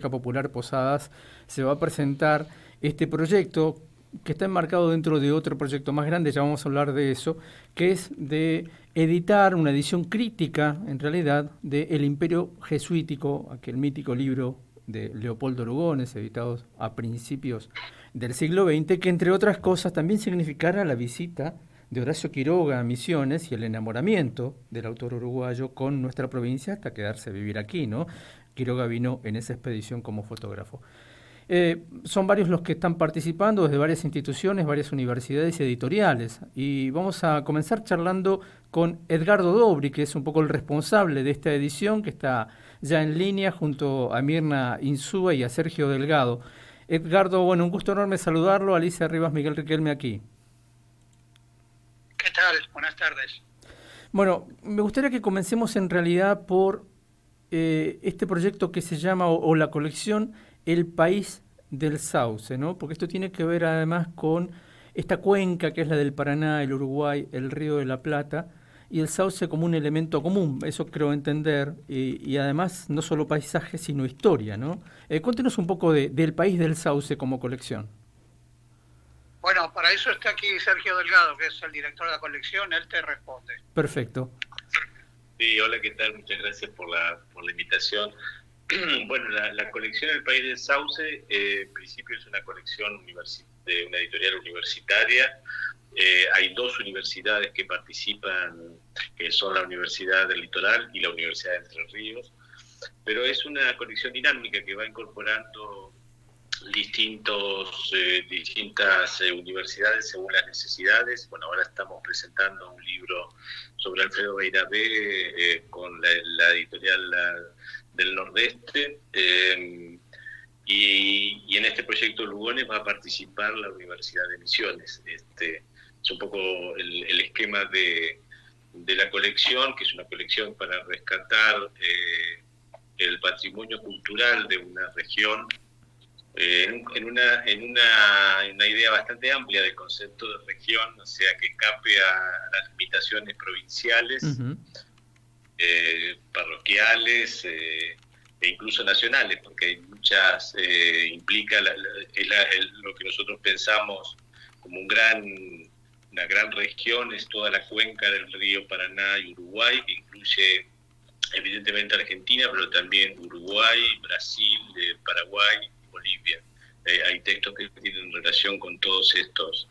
Biblioteca Popular Posadas se va a presentar este proyecto que está enmarcado dentro de otro proyecto más grande, ya vamos a hablar de eso, que es de editar una edición crítica, en realidad, de El Imperio Jesuítico, aquel mítico libro de Leopoldo Lugones, editado a principios del siglo XX, que entre otras cosas también significara la visita de Horacio Quiroga a Misiones y el enamoramiento del autor uruguayo con nuestra provincia hasta quedarse a vivir aquí, ¿no? Quiroga vino en esa expedición como fotógrafo. Son varios los que están participando desde varias instituciones, varias universidades y editoriales. Y vamos a comenzar charlando con Edgardo Dobri, que es un poco el responsable de esta edición, que está ya en línea junto a Mirna Insúa y a Sergio Delgado. Edgardo, bueno, un gusto enorme saludarlo. Alicia Rivas, Miguel Riquelme aquí. ¿Qué tal? Buenas tardes. Bueno, me gustaría que comencemos en realidad por este proyecto que se llama, o la colección El País del Sauce, ¿no? Porque esto tiene que ver además con esta cuenca que es la del Paraná, el Uruguay, el Río de la Plata, y el sauce como un elemento común, eso creo entender, y además no solo paisaje, sino historia, ¿no? Cuéntenos un poco del País del Sauce como colección. Bueno, para eso está aquí Sergio Delgado, que es el director de la colección, él te responde. Perfecto. Sí, hola, ¿qué tal? Muchas gracias por la invitación. Bueno, la colección El País del Sauce, en principio es una colección de una editorial universitaria. Hay dos universidades que participan, que son la Universidad del Litoral y la Universidad de Entre Ríos, pero es una colección dinámica que va incorporando distintas universidades según las necesidades. Bueno, ahora estamos presentando un libro sobre Alfredo Beiravé con la editorial del Nordeste, y en este proyecto Lugones va a participar la Universidad de Misiones. Es un poco el esquema de la colección, que es una colección para rescatar el patrimonio cultural de una región, en una idea bastante amplia del concepto de región, o sea, que escape a las limitaciones provinciales, parroquiales e incluso nacionales, porque hay muchas, implica lo que nosotros pensamos como una gran región, es toda la cuenca del río Paraná y Uruguay, que incluye evidentemente Argentina, pero también Uruguay, Brasil, Paraguay, Bolivia. Hay textos que tienen relación con todos estos.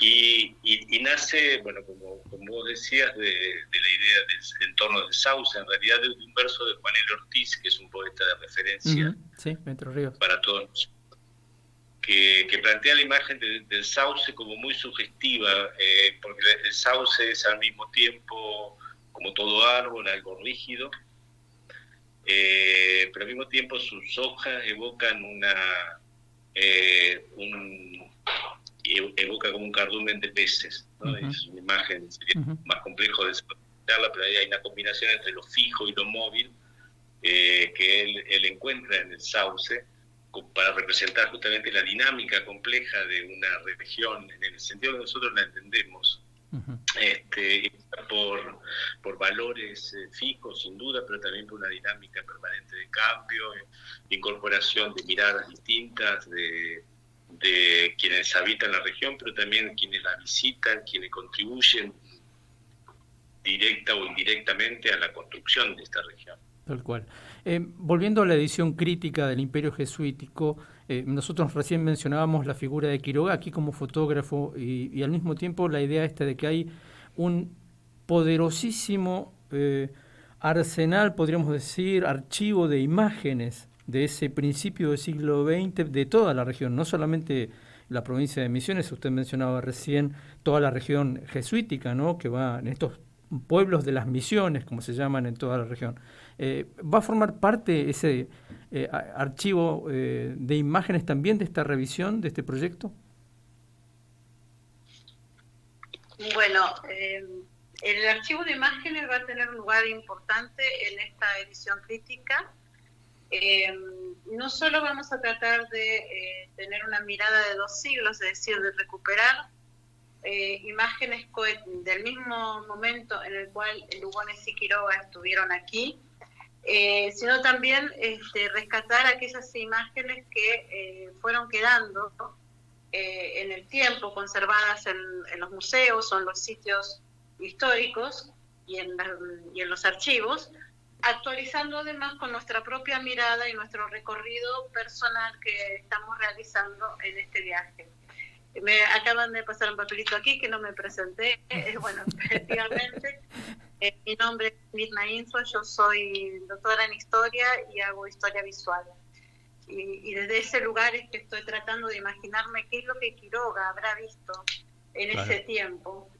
Y nace, bueno, como vos decías, de la idea del entorno del sauce, en realidad de un verso de Juan L. Ortiz, que es un poeta de referencia sí, Entre Ríos, para todos, que plantea la imagen del sauce como muy sugestiva, porque el sauce es al mismo tiempo, como todo árbol, algo rígido, pero al mismo tiempo sus hojas evocan evoca como un cardumen de peces, ¿no? Es una imagen, sería más complejo de desarrollarla, pero ahí hay una combinación entre lo fijo y lo móvil, que él encuentra en el sauce para representar justamente la dinámica compleja de una región, en el sentido que nosotros la entendemos. Por valores fijos, sin duda, pero también por una dinámica permanente de cambio, incorporación de miradas distintas de quienes habitan la región, pero también quienes la visitan, quienes contribuyen directa o indirectamente a la construcción de esta región. Tal cual. Volviendo a la edición crítica del Imperio Jesuítico, nosotros recién mencionábamos la figura de Quiroga aquí como fotógrafo y al mismo tiempo la idea esta de que hay un poderosísimo arsenal, podríamos decir, archivo de imágenes de ese principio del siglo XX de toda la región, no solamente la provincia de Misiones, usted mencionaba recién toda la región jesuítica, ¿no? Que va en estos pueblos de las misiones, como se llaman en toda la región. ¿Va a formar parte ese archivo de imágenes también de esta revisión, de este proyecto? Bueno, el archivo de imágenes va a tener un lugar importante en esta edición crítica. No solo vamos a tratar de tener una mirada de 2 siglos, es decir, de recuperar imágenes del mismo momento en el cual Lugones y Quiroga estuvieron aquí, sino también rescatar aquellas imágenes que fueron quedando en el tiempo, conservadas en los museos o en los sitios históricos y en los archivos, actualizando además con nuestra propia mirada y nuestro recorrido personal que estamos realizando en este viaje. Me acaban de pasar un papelito aquí que no me presenté. Bueno, efectivamente, mi nombre es Mirna Insua, yo soy doctora en historia y hago historia visual. Y desde ese lugar es que estoy tratando de imaginarme qué es lo que Quiroga habrá visto en ese tiempo,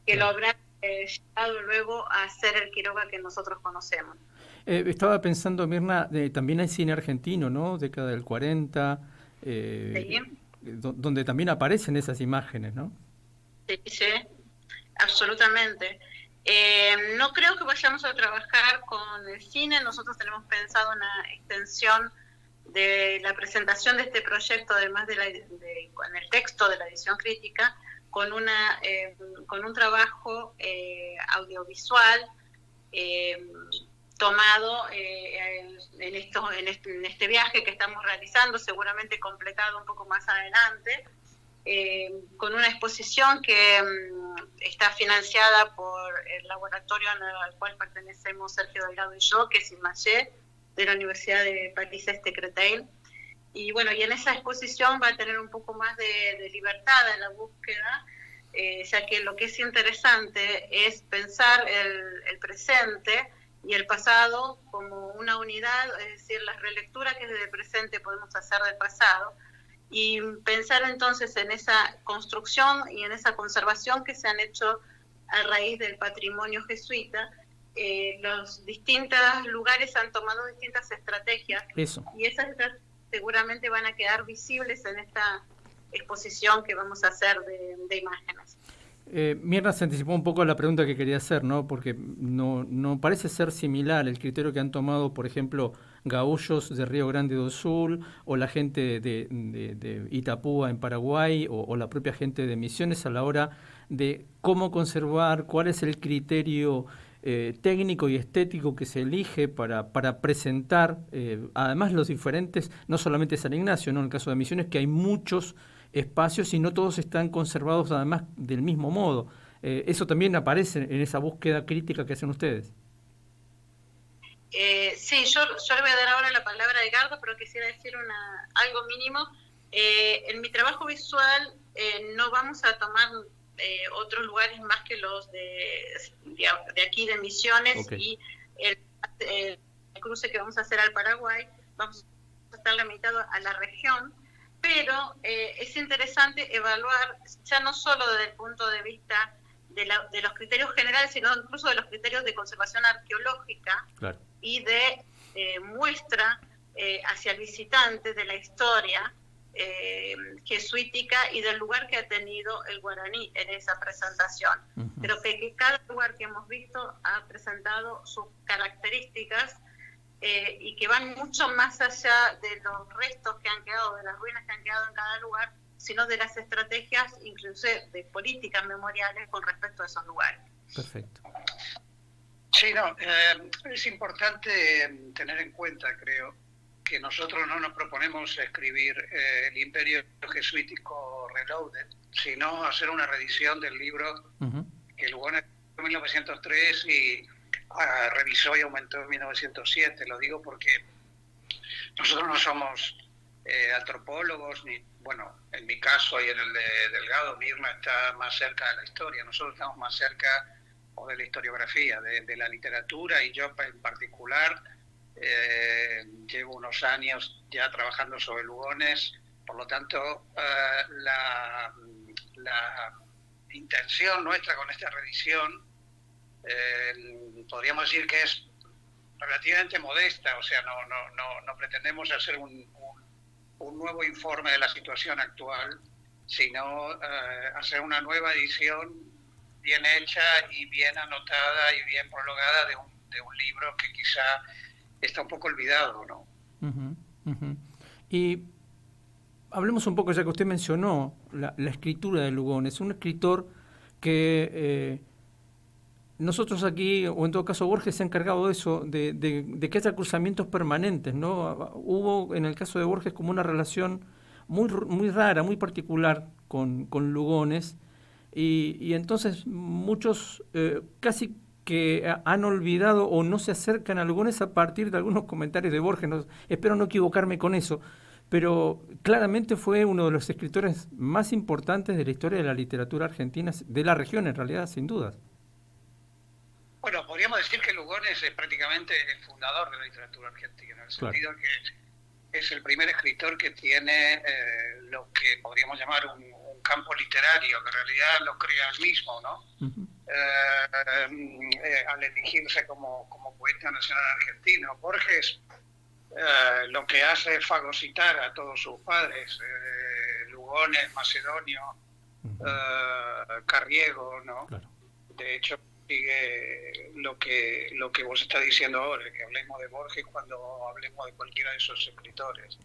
que lo habrá llevado luego a ser el Quiroga que nosotros conocemos. Estaba pensando, Mirna, también hay cine argentino, ¿no? Década del 40, ¿Sí? Donde también aparecen esas imágenes, ¿no? Sí, absolutamente. No creo que vayamos a trabajar con el cine. Nosotros tenemos pensado una extensión de la presentación de este proyecto, además con el texto de la edición crítica, con un trabajo audiovisual tomado en este viaje que estamos realizando, seguramente completado un poco más adelante, con una exposición que está financiada por el laboratorio al cual pertenecemos Sergio Delgado y yo, que es IMAGE, de la Universidad de París-Créteil. Y bueno, y en esa exposición va a tener un poco más de libertad en la búsqueda, ya que lo que es interesante es pensar el presente y el pasado como una unidad, es decir, las relecturas que desde el presente podemos hacer del pasado, y pensar entonces en esa construcción y en esa conservación que se han hecho a raíz del patrimonio jesuita. Los distintos lugares han tomado distintas estrategias. Eso. Y esas seguramente van a quedar visibles en esta exposición que vamos a hacer de imágenes. Mirna se anticipó un poco a la pregunta que quería hacer, ¿no? Porque no parece ser similar el criterio que han tomado, por ejemplo, gaullos de Río Grande do Sul, o la gente de Itapúa en Paraguay, o la propia gente de Misiones, a la hora de cómo conservar, cuál es el criterio técnico y estético que se elige para presentar, además los diferentes, no solamente San Ignacio, ¿no? En el caso de Misiones, que hay muchos espacios y no todos están conservados además del mismo modo. Eso también aparece en esa búsqueda crítica que hacen ustedes. Sí, yo le voy a dar ahora la palabra a Edgardo, pero quisiera decir algo mínimo. En mi trabajo visual no vamos a tomar otros lugares más que los de aquí de Misiones. Okay. Y el cruce que vamos a hacer al Paraguay, vamos a estar limitados a la región, pero es interesante evaluar ya no solo desde el punto de vista de los criterios generales, sino incluso de los criterios de conservación arqueológica. Claro. Y de muestra hacia el visitante de la historia jesuítica y del lugar que ha tenido el guaraní en esa presentación. Uh-huh. Creo que cada lugar que hemos visto ha presentado sus características y que van mucho más allá de los restos que han quedado, de las ruinas que han quedado en cada lugar, sino de las estrategias, incluso de políticas memoriales con respecto a esos lugares. Perfecto. Sí, es importante tener en cuenta, creo, que nosotros no nos proponemos escribir el Imperio Jesuítico Reloaded, sino hacer una reedición del libro uh-huh. que Lugones en 1903 y revisó y aumentó en 1907. Lo digo porque nosotros no somos antropólogos, ni, bueno, en mi caso y en el de Delgado, Mirna está más cerca de la historia, nosotros estamos más cerca o de la historiografía, de la literatura, y yo en particular llevo unos años ya trabajando sobre Lugones, por lo tanto la intención nuestra con esta reedición podríamos decir que es relativamente modesta, o sea, no pretendemos hacer un nuevo informe de la situación actual, sino hacer una nueva edición bien hecha y bien anotada y bien prologada de un libro que quizá está un poco olvidado, ¿no? Uh-huh, uh-huh. Y hablemos un poco, ya que usted mencionó la escritura de Lugones, un escritor que nosotros aquí, o en todo caso Borges se ha encargado de eso, de que haya cruzamientos permanentes, ¿no? Hubo en el caso de Borges como una relación muy rara, muy particular con Lugones, y entonces muchos casi que han olvidado o no se acercan a Lugones a partir de algunos comentarios de Borges. No, espero no equivocarme con eso, pero claramente fue uno de los escritores más importantes de la historia de la literatura argentina, de la región en realidad, sin dudas. Bueno, podríamos decir que Lugones es prácticamente el fundador de la literatura argentina, en el sentido que es el primer escritor que tiene lo que podríamos llamar un campo literario, que en realidad lo crea él mismo, ¿no? Uh-huh. Al elegirse como poeta nacional argentino. Borges lo que hace es fagocitar a todos sus padres, Lugones, Macedonio, Carriego, ¿no? Claro. De hecho, sigue lo que vos estás diciendo ahora, que hablemos de Borges cuando hablemos de cualquiera de esos escritores.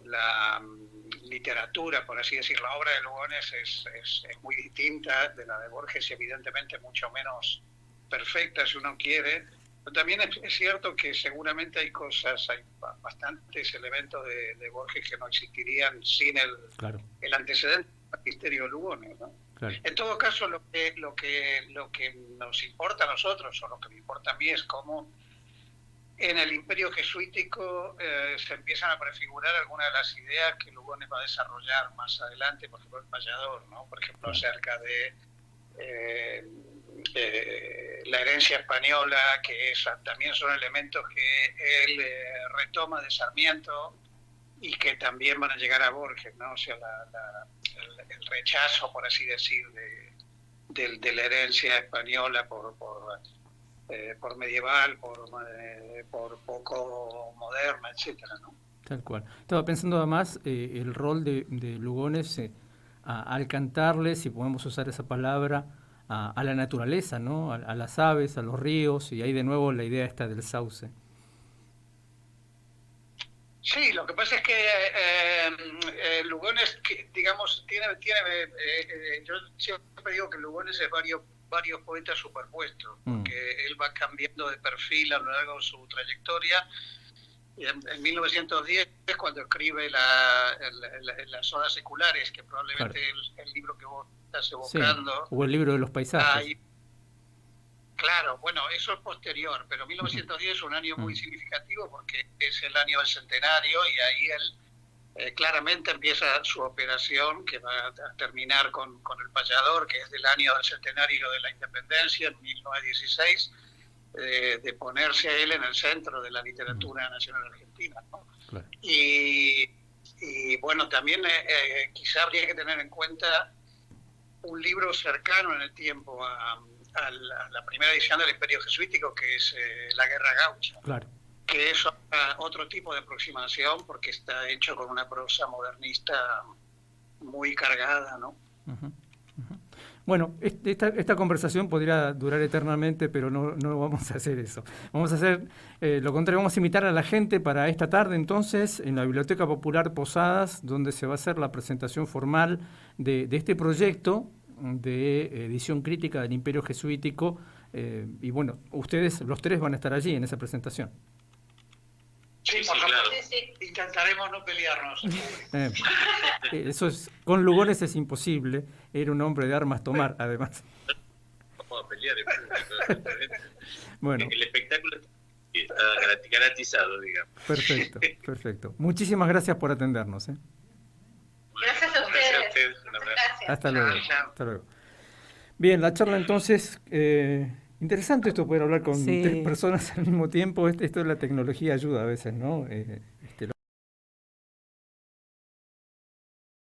La literatura, por así decir, la obra de Lugones es muy distinta de la de Borges y evidentemente mucho menos perfecta, si uno quiere. Pero también es cierto que seguramente hay bastantes elementos de Borges que no existirían sin el antecedente del magisterio de Lugones, ¿no? Claro. En todo caso, lo que nos importa a nosotros, o lo que me importa a mí, es cómo en el imperio jesuítico se empiezan a prefigurar algunas de las ideas que Lugones va a desarrollar más adelante, por ejemplo, el payador, ¿no? Por ejemplo, acerca de la herencia española, que también son elementos que él retoma de Sarmiento y que también van a llegar a Borges, ¿no? O sea, el rechazo, por así decir, de la herencia española por medieval, por poco moderna, etcétera, ¿no? Tal cual. Estaba pensando además el rol de Lugones al cantarle, si podemos usar esa palabra, a la naturaleza, ¿no? A las aves, a los ríos, y ahí de nuevo la idea esta del sauce. Sí, lo que pasa es que Lugones, digamos, tiene yo siempre digo que Lugones es varios poetas superpuestos, porque él va cambiando de perfil a lo largo de su trayectoria. Y en 1910, cuando escribe las Odas Seculares, que probablemente es el libro que vos estás evocando. Sí, o el libro de los paisajes. Claro, bueno, eso es posterior, pero 1910 es un año muy significativo porque es el año del centenario y ahí él claramente empieza su operación que va a terminar con el payador, que es del año del centenario de la independencia, en 1916, de ponerse a él en el centro de la literatura nacional argentina, ¿no? Claro. Y bueno, también quizá habría que tener en cuenta un libro cercano en el tiempo a la primera edición del Imperio Jesuítico, que es La Guerra Gaucha. Claro. Que es otro tipo de aproximación porque está hecho con una prosa modernista muy cargada, ¿no? Uh-huh, uh-huh. Bueno, esta conversación podría durar eternamente, pero no vamos a hacer eso. Vamos a hacer lo contrario, vamos a invitar a la gente para esta tarde entonces en la Biblioteca Popular Posadas, donde se va a hacer la presentación formal de este proyecto de edición crítica del Imperio Jesuítico, y bueno, ustedes los tres van a estar allí en esa presentación. Sí, por claro. Sí. Intentaremos no pelearnos. Eso con Lugones es imposible, era un hombre de armas tomar, además. Vamos a pelear. Bueno. El espectáculo está garantizado, digamos. Perfecto. Muchísimas gracias por atendernos. Gracias a ustedes. Gracias. Hasta luego. Bien, la charla entonces, interesante esto, poder hablar con tres personas al mismo tiempo. Esto de la tecnología ayuda a veces, ¿no?